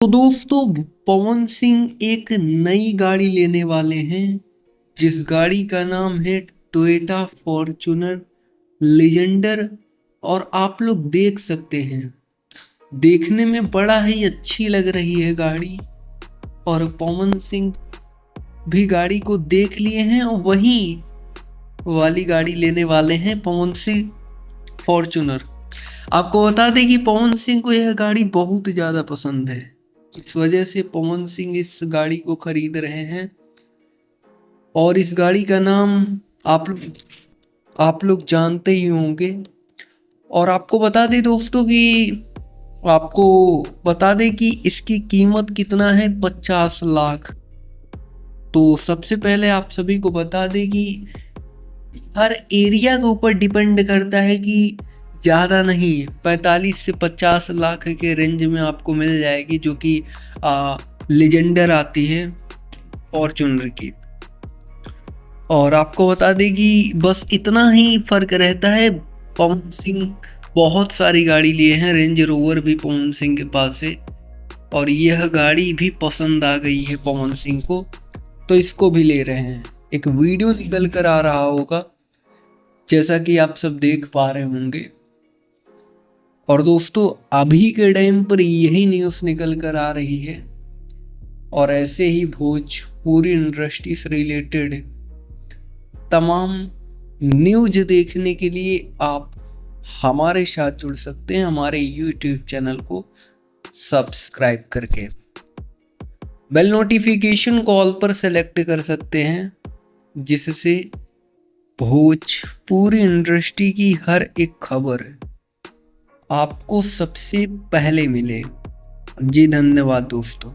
तो दोस्तों, पवन सिंह एक नई गाड़ी लेने वाले हैं जिस गाड़ी का नाम है टोयोटा फॉर्च्यूनर लेजेंडर। और आप लोग देख सकते हैं, देखने में बड़ा ही अच्छी लग रही है गाड़ी। और पवन सिंह भी गाड़ी को देख लिए हैं और वही वाली गाड़ी लेने वाले हैं, पवन सिंह फॉर्च्यूनर। आपको बता दें कि पवन सिंह को यह गाड़ी बहुत ज़्यादा पसंद है, इस वजह से पवन सिंह इस गाड़ी को खरीद रहे हैं। और इस गाड़ी का नाम आप लोग जानते ही होंगे। और आपको बता दें कि इसकी कीमत कितना है, 50 लाख। तो सबसे पहले आप सभी को बता दें कि हर एरिया के ऊपर डिपेंड करता है कि ज़्यादा नहीं, 45 से 50 लाख के रेंज में आपको मिल जाएगी, जो कि लेजेंडर आती है फॉर्च्यूनर की। और आपको बता दें कि बस इतना ही फ़र्क रहता है। पवन सिंह बहुत सारी गाड़ी लिए हैं, रेंज रोवर भी पवन सिंह के पास है। और यह गाड़ी भी पसंद आ गई है पवन सिंह को, तो इसको भी ले रहे हैं। एक वीडियो निकल कर आ रहा होगा, जैसा कि आप सब देख पा रहे होंगे। और दोस्तों, अभी के टाइम पर यही न्यूज़ निकल कर आ रही है। और ऐसे ही भोजपुरी इंडस्ट्री से रिलेटेड तमाम न्यूज़ देखने के लिए आप हमारे साथ जुड़ सकते हैं, हमारे यूट्यूब चैनल को सब्सक्राइब करके बेल नोटिफिकेशन कॉल पर सेलेक्ट कर सकते हैं, जिससे भोजपुरी इंडस्ट्री की हर एक खबर आपको सबसे पहले मिले। जी धन्यवाद दोस्तों।